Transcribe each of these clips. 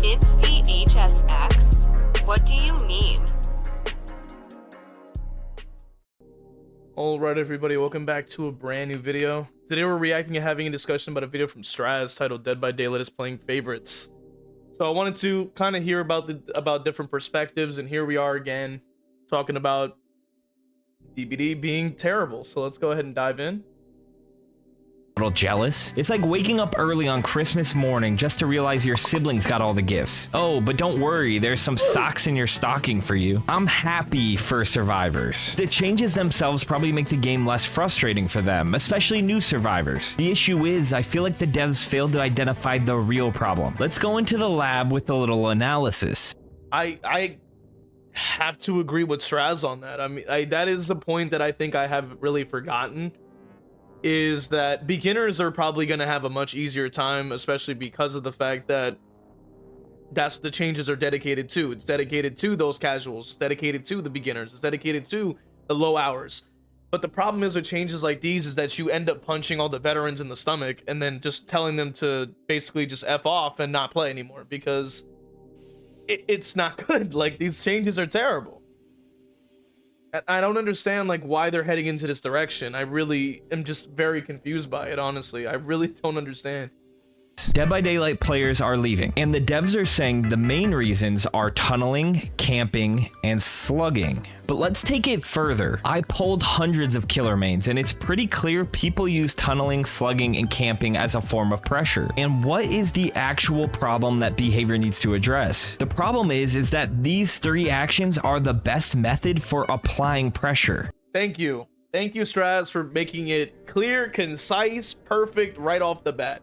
It's v.h.s.x. What do you mean? Alright everybody, welcome back to a brand new video. Today we're reacting and having a discussion about a video from Straz titled Dead by Daylight is playing favorites. So I wanted to kind of hear about different perspectives, and here we are again talking about DBD being terrible. So let's go ahead and dive in. Little jealous? It's like waking up early on Christmas morning just to realize your siblings got all the gifts. Oh, but don't worry, there's some socks in your stocking for you. I'm happy for survivors. The changes themselves probably make the game less frustrating for them, especially new survivors. The issue is, I feel like the devs failed to identify the real problem. Let's go into the lab with a little analysis. I have to agree with Straz on that. I mean, that is a point that I think I have really forgotten, is that beginners are probably going to have a much easier time, especially because of the fact that that's what the changes are dedicated to. It's dedicated to those casuals, it's dedicated to the beginners, it's dedicated to the low hours. But the problem is with changes like these is that you end up punching all the veterans in the stomach and then just telling them to basically just F off and not play anymore, because it's not good. Like, these changes are terrible. I don't understand like why they're heading into this direction. I really am just very confused by it, honestly. I really don't understand. Dead by Daylight players are leaving, and the devs are saying the main reasons are tunneling, camping, and slugging. But let's take it further. I polled hundreds of killer mains, and it's pretty clear people use tunneling, slugging, and camping as a form of pressure. And what is the actual problem that behavior needs to address? The problem is that these three actions are the best method for applying pressure. Thank you. Thank you, Straz, for making it clear, concise, perfect right off the bat.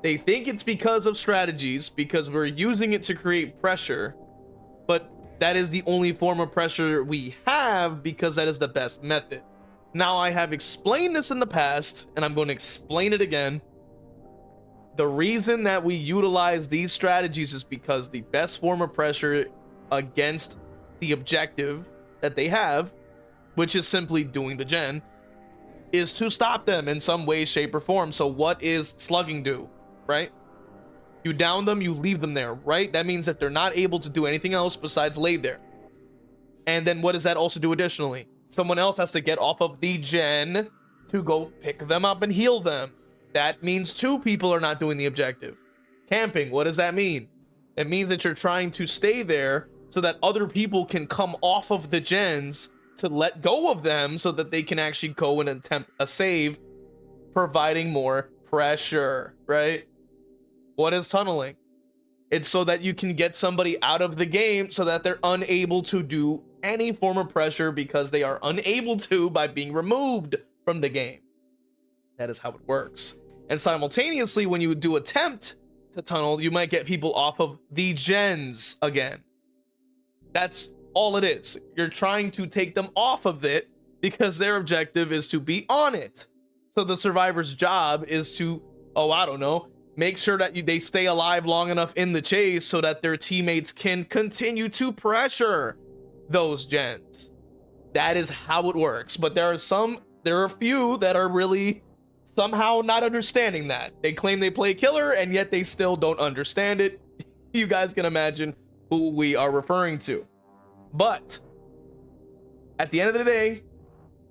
They think it's because of strategies, because we're using it to create pressure, but that is the only form of pressure we have because that is the best method. Now, I have explained this in the past, and I'm going to explain it again. The reason that we utilize these strategies is because the best form of pressure against the objective that they have, which is simply doing the gen, is to stop them in some way, shape, or form. So what is slugging do? Right? You down them, you leave them there, right? That means that they're not able to do anything else besides lay there. And then what does that also do additionally? Someone else has to get off of the gen to go pick them up and heal them. That means two people are not doing the objective. Camping, what does that mean? It means that you're trying to stay there so that other people can come off of the gens to let go of them so that they can actually go and attempt a save, providing more pressure, right? What is tunneling? It's so that you can get somebody out of the game so that they're unable to do any form of pressure because they are unable to by being removed from the game. That is how it works. And simultaneously, when you do attempt to tunnel, you might get people off of the gens again. That's all it is. You're trying to take them off of it because their objective is to be on it. So the survivor's job is to, oh, I don't know, make sure that they stay alive long enough in the chase so that their teammates can continue to pressure those gens. That is how it works. But there are a few that are really somehow not understanding that. They claim they play killer and yet they still don't understand it. You guys can imagine who we are referring to. But at the end of the day,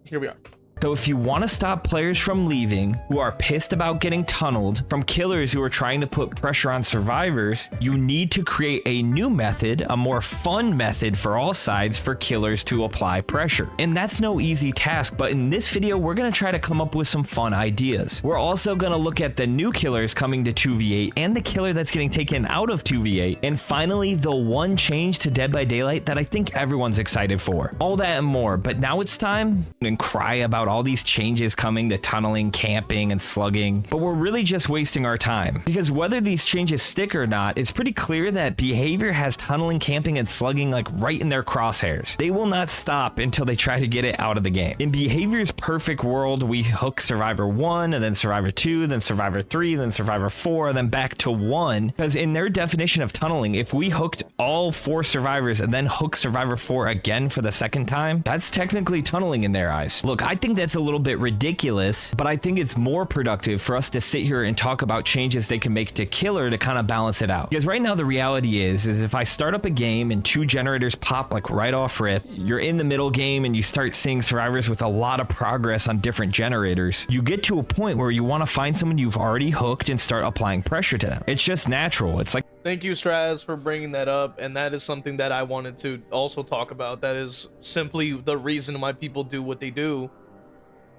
here we are. So if you want to stop players from leaving who are pissed about getting tunneled from killers who are trying to put pressure on survivors, you need to create a new method, a more fun method for all sides for killers to apply pressure. And that's no easy task, but in this video, we're going to try to come up with some fun ideas. We're also going to look at the new killers coming to 2v8 and the killer that's getting taken out of 2v8. And finally, the one change to Dead by Daylight that I think everyone's excited for. All that and more, but now it's time to cry about all these changes coming to tunneling, camping, and slugging, but we're really just wasting our time, because whether these changes stick or not, it's pretty clear that behavior has tunneling, camping, and slugging like right in their crosshairs. They will not stop until they try to get it out of the game. In behavior's perfect world, we hook survivor 1 and then survivor 2, then survivor 3, then survivor 4, and then back to 1, because in their definition of tunneling, if we hooked all 4 survivors and then hook survivor 4 again for the second time, that's technically tunneling in their eyes. Look, I think that's a little bit ridiculous, but I think it's more productive for us to sit here and talk about changes they can make to killer to kind of balance it out. Because right now the reality is if I start up a game and 2 generators pop like right off rip, you're in the middle game and you start seeing survivors with a lot of progress on different generators, you get to a point where you want to find someone you've already hooked and start applying pressure to them. It's just natural. It's like, thank you, Straz, for bringing that up, and that is something that I wanted to also talk about. That is simply the reason why people do what they do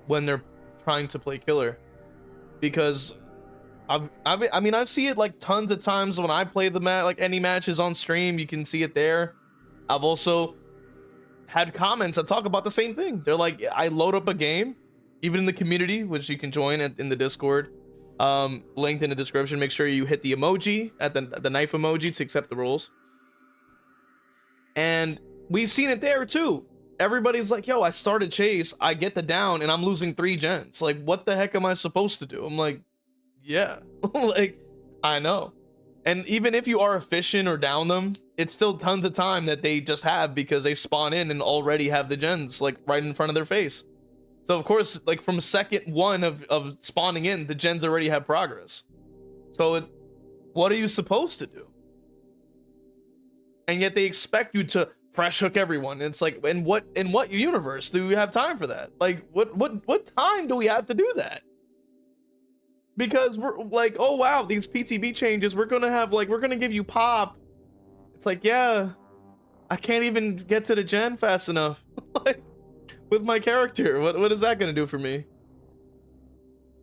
when they're trying to play killer, because I mean I see it like tons of times when I play the like any matches on stream. You can see it there. I've also had comments that talk about the same thing. They're like, I load up a game, even in the community, which you can join in the Discord, linked in the description. Make sure you hit the emoji at the knife emoji to accept the rules. And we've seen it there too. Everybody's like, yo, I started chase, I get the down, and I'm losing 3 gens. Like, what the heck am I supposed to do? I'm like, yeah, like, I know. And even if you are efficient or down them, it's still tons of time that they just have because they spawn in and already have the gens like right in front of their face. So of course, like from second 1 of spawning in, the gens already have progress. So what are you supposed to do? And yet they expect you to fresh hook everyone. It's like, in what universe do we have time for that? Like, what time do we have to do that? Because we're like, oh wow, these PTB changes, we're gonna give you pop. It's like, yeah, I can't even get to the gen fast enough. Like, with my character, what is that gonna do for me?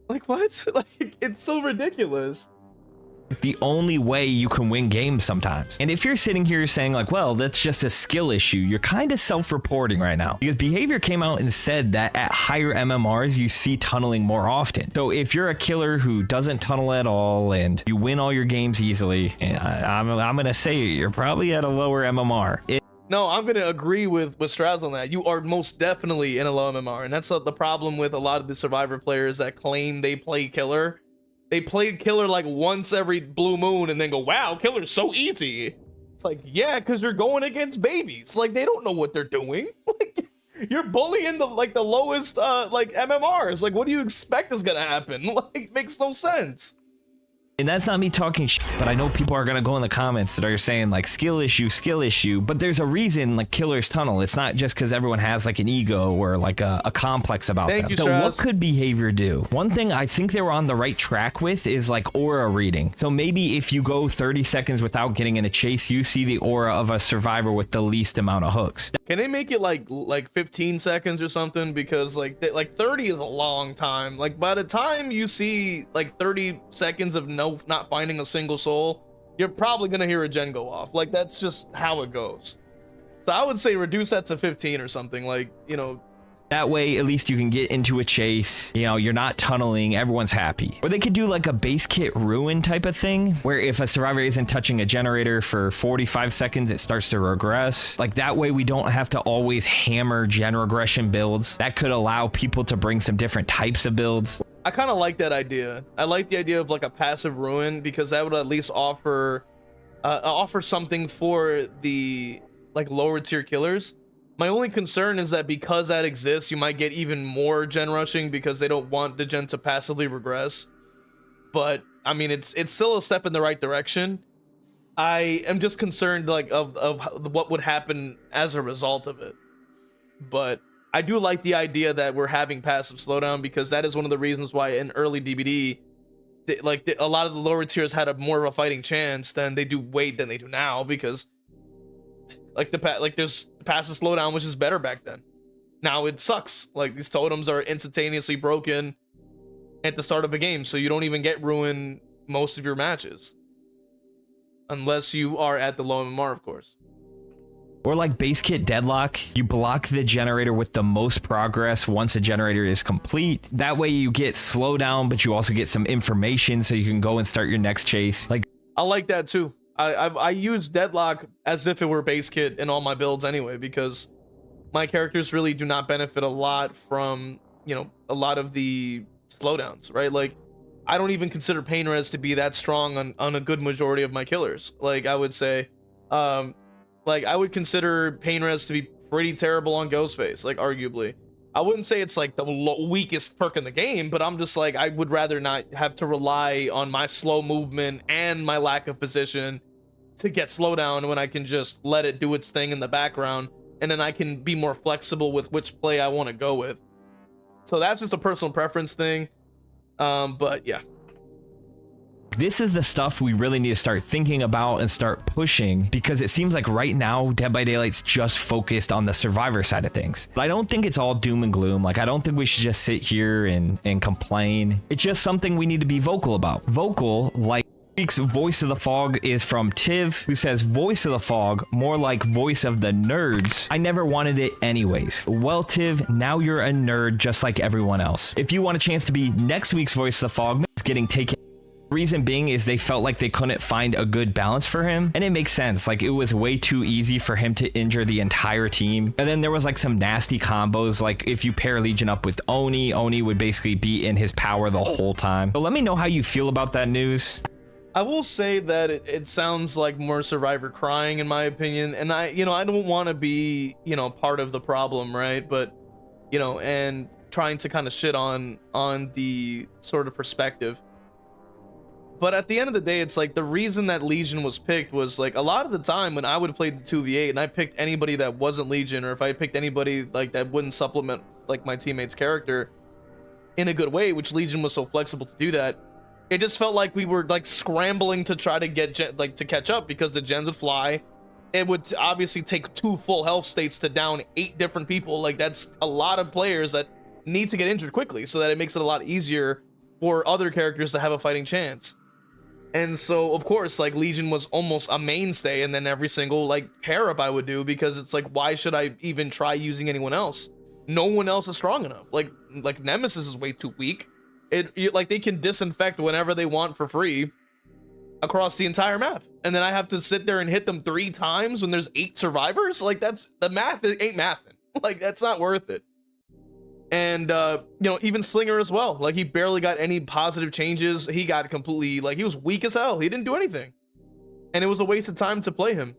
Like, what? Like, it's so ridiculous. the only way you can win games sometimes. And if you're sitting here saying like, well, that's just a skill issue, you're kind of self-reporting right now, because Behavior came out and said that at higher MMRs, you see tunneling more often. So if you're a killer who doesn't tunnel at all and you win all your games easily, I'm going to say you're probably at a lower MMR. No, I'm going to agree with Straz on that. You are most definitely in a low MMR. And that's the problem with a lot of the Survivor players that claim they play killer. They play killer like once every blue moon and then go, wow, killer's so easy. It's like, yeah, because you're going against babies. Like, they don't know what they're doing. Like, you're bullying the lowest like MMRs. Like, what do you expect is going to happen? Like, it makes no sense. And that's not me talking shit, but I know people are going to go in the comments that are saying like skill issue, but there's a reason like killers tunnel. It's not just because everyone has like an ego or like a complex about them. So what could Behavior do? One thing I think they were on the right track with is like aura reading. So maybe if you go 30 seconds without getting in a chase, you see the aura of a survivor with the least amount of hooks. Can they make it like 15 seconds or something? Because like 30 is a long time. Like by the time you see like 30 seconds of not finding a single soul, you're probably gonna hear a gen go off. Like, that's just how it goes. So I would say reduce that to 15 or something, like, you know. That way, at least you can get into a chase, you know, you're not tunneling, everyone's happy. Or they could do like a base kit ruin type of thing, where if a survivor isn't touching a generator for 45 seconds, it starts to regress. Like, that way we don't have to always hammer gen regression builds. That could allow people to bring some different types of builds. I kind of like that idea. I like the idea of like a passive ruin, because that would at least offer something for the like lower tier killers. My only concern is that because that exists, you might get even more gen rushing because they don't want the gen to passively regress. But I mean, it's still a step in the right direction. I am just concerned like of what would happen as a result of it. But I do like the idea that we're having passive slowdown, because that is one of the reasons why in early DBD, a lot of the lower tiers had more of a fighting chance than they do now, because there's passive slowdown, which is better back then. Now it sucks. Like, these totems are instantaneously broken at the start of a game, so you don't even get ruin most of your matches, unless you are at the low MMR, of course. Or like base kit deadlock, you block the generator with the most progress once a generator is complete. That way you get slowdown, but you also get some information so you can go and start your next chase. Like, I like that too. I use deadlock as if it were base kit in all my builds anyway, because my characters really do not benefit a lot from, you know, a lot of the slowdowns, right? Like, I don't even consider pain res to be that strong on a good majority of my killers. Like, I would say, like, I would consider pain res to be pretty terrible on Ghostface, like, arguably. I wouldn't say it's like the weakest perk in the game, but I'm just like, I would rather not have to rely on my slow movement and my lack of position to get slowdown when I can just let it do its thing in the background, and then I can be more flexible with which play I want to go with. So that's just a personal preference thing. But yeah. This is the stuff we really need to start thinking about and start pushing, because it seems like right now Dead by Daylight's just focused on the survivor side of things. But I don't think it's all doom and gloom. Like, I don't think we should just sit here and complain. It's just something we need to be vocal about. Vocal, like week's Voice of the Fog is from Tiv, who says, Voice of the Fog, more like Voice of the Nerds. I never wanted it anyways. Well, Tiv, now you're a nerd just like everyone else. If you want a chance to be next week's Voice of the Fog, it's getting taken. Reason being is they felt like they couldn't find a good balance for him, and it makes sense. Like, it was way too easy for him to injure the entire team, and then there was like some nasty combos. Like, if you pair Legion up with Oni would basically be in his power the whole time. But let me know how you feel about that news. I will say that it sounds like more Survivor crying, in my opinion, and I don't want to be, part of the problem, right? But, and trying to kind of shit on the sort of perspective. But at the end of the day, it's like the reason that Legion was picked was like a lot of the time when I would play the 2v8 and I picked anybody that wasn't Legion, or if I picked anybody like that wouldn't supplement like my teammate's character in a good way, which Legion was so flexible to do that, it just felt like we were like scrambling to try to get to catch up, because the gens would fly. It would obviously take 2 full health states to down 8 different people. Like, that's a lot of players that need to get injured quickly, so that it makes it a lot easier for other characters to have a fighting chance. And so, of course, like, Legion was almost a mainstay, and then every single like pair up I would do, because it's like, why should I even try using anyone else? No one else is strong enough. Like Nemesis is way too weak. Like, they can disinfect whenever they want for free across the entire map, and then I have to sit there and hit them 3 times when there's 8 survivors. Like, that's the math. It ain't mathing. Like, that's not worth it. And even Slinger as well, like, he barely got any positive changes. He got completely, like, he was weak as hell. He didn't do anything, and it was a waste of time to play him.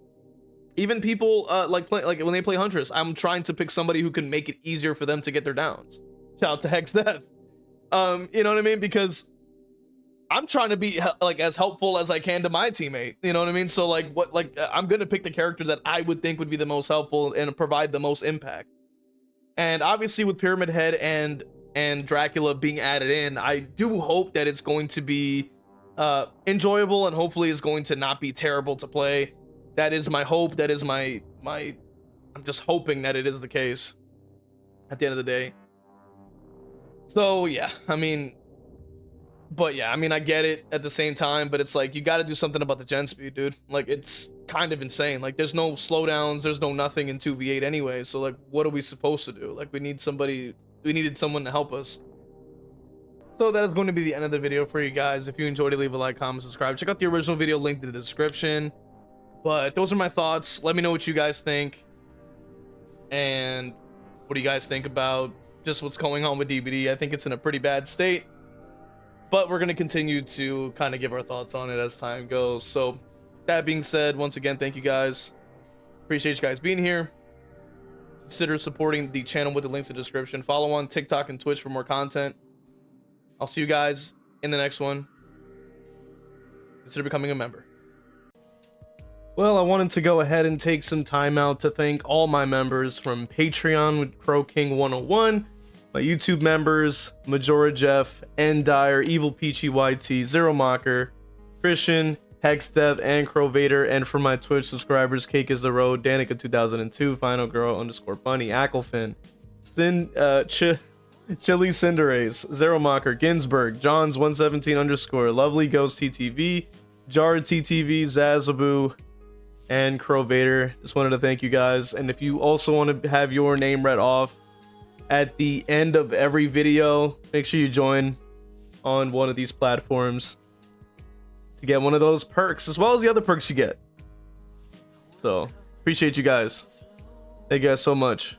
Even people like when they play Huntress, I'm trying to pick somebody who can make it easier for them to get their downs. Shout out to Hex Death. You know what I mean? Because I'm trying to be like as helpful as I can to my teammate. You know what I mean? So like, I'm gonna pick the character that I would think would be the most helpful and provide the most impact. And obviously with Pyramid Head and Dracula being added in, I do hope that it's going to be enjoyable, and hopefully is going to not be terrible to play. That is my hope. That is my I'm just hoping that it is the case at the end of the day. So yeah, I mean, I get it at the same time, but it's like, you got to do something about the gen speed, dude. Like, it's kind of insane. Like, there's no slowdowns, there's no nothing in 2v8 anyway. So like, what are we supposed to do? Like, we needed someone to help us. So that is going to be the end of the video for you guys. If you enjoyed it, leave a like, comment, subscribe. Check out the original video linked in the description. But those are my thoughts. Let me know what you guys think. And what do you guys think about just what's going on with DBD? I think it's in a pretty bad state, but we're going to continue to kind of give our thoughts on it as time goes. So that being said, once again, thank you guys. Appreciate you guys being here. Consider supporting the channel with the links in the description. Follow on TikTok and Twitch for more content. I'll see you guys in the next one. Consider becoming a member. Well, I wanted to go ahead and take some time out to thank all my members from Patreon with Crow King 101, my YouTube members, Majora Jeff, Endire, Evil Peachy YT, Zero Mocker, Christian, Hex Dev, and Crow Vader, and for my Twitch subscribers, Cake is the Road, Danica 2002, Final Girl _ Bunny, Acklefin, Chili Cinderace, Zero Mocker, Ginsburg, Johns 117 _ Lovely Ghost TTV, Jar TTV, Zazaboo, and Crow Vader. Just wanted to thank you guys. And if you also want to have your name read off at the end of every video, make sure you join on one of these platforms to get one of those perks, as well as the other perks you get. So appreciate you guys. Thank you guys so much.